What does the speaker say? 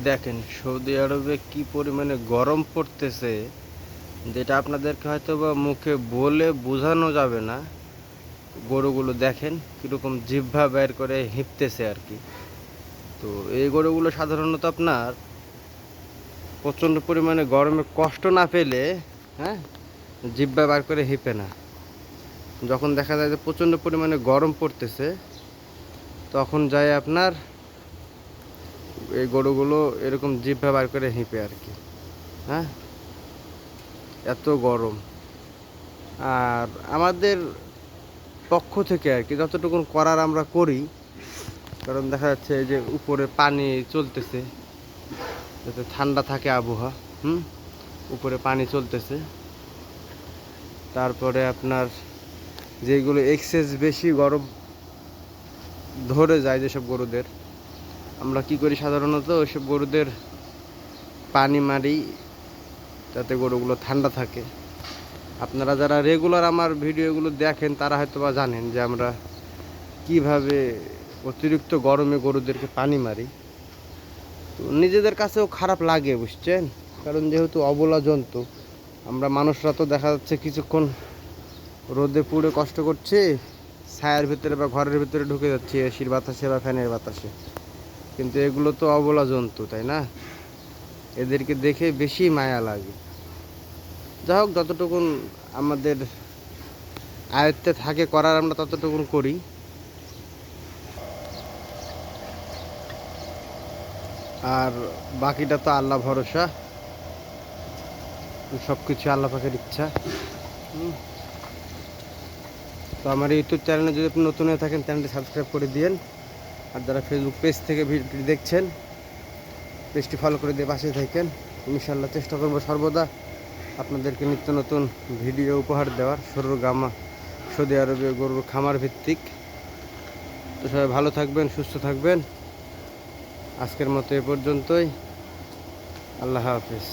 দেখেন সৌদি আরবে কি পরিমাণে গরম পড়তেছে, যেটা আপনাদেরকে হয়তো বা মুখে বলে বোঝানো যাবে না। গরুগুলো দেখেন কীরকম জিহ্বা বের করে হিঁপতেছে আর কি। তো এই গরুগুলো সাধারণত আপনার প্রচণ্ড পরিমাণে গরমে কষ্ট না পেলে, হ্যাঁ, জিহ্বা বের করে হিঁপে না। যখন দেখা যায় যে প্রচণ্ড পরিমাণে গরম পড়তেছে, তখন যায় আপনার এই গরুগুলো এরকম জিহ্বা বের করে হিঁপে আর কি। হ্যাঁ, এত গরম। আর আমাদের পক্ষ থেকে আর কি যতটুকু করার আমরা করি, কারণ দেখা যাচ্ছে যে উপরে পানি চলতেছে যাতে ঠান্ডা থাকে আবহাওয়া। উপরে পানি চলতেছে। তারপরে আপনার যেগুলো এক্সেস বেশি গরম ধরে যায় যেসব গরুদের, আমরা কি করি সাধারণত ওইসব গরুদের পানি মারি যাতে গরুগুলো ঠান্ডা থাকে। আপনারা যারা রেগুলার আমার ভিডিওগুলো দেখেন তারা হয়তো বা জানেন যে আমরা কিভাবে অতিরিক্ত গরমে গরুদেরকে পানি মারি। তো নিজেদের কাছেও খারাপ লাগে, বুঝছেন, কারণ যেহেতু অবলা জন্তু, আমরা মানুষরা তো দেখা যাচ্ছে কিছুক্ষণ রোদে পুড়ে কষ্ট করছি, ছায়ার ভিতরে বা ঘরের ভিতরে ঢুকে যাচ্ছি এসির বাতাসে বা ফ্যানের বাতাসে, কিন্তু এগুলো তো অবলা জন্তু, তাই না? এদেরকে দেখে বেশি মায়া লাগে। যাই হোক, যতটুকুন আমাদের আয়ত্তে থাকে করার আমরা ততটুকুন করি। আর বাকিটা তো আল্লাহ ভরসা, সব কিছু আল্লাহ পাকের ইচ্ছা। তো আমার ইউটিউব চ্যানেলে যদি আপনি নতুন হয়ে থাকেন, চ্যানেলটি সাবস্ক্রাইব করে দিন। আর যারা ফেসবুক পেজ থেকে ভিডিওটি দেখছেন, পেজটি ফলো করে দিয়ে পাশে থাকেন। ইনশাআল্লাহ চেষ্টা করবো সর্বদা আপনাদেরকে নিত্য নতুন ভিডিও উপহার দেওয়ার, সরুগামা সৌদি আরবে গরুর খামার ভিত্তিক। তো সবাই ভালো থাকবেন, সুস্থ থাকবেন। আজকের মতো এ পর্যন্তই। আল্লাহ হাফেজ।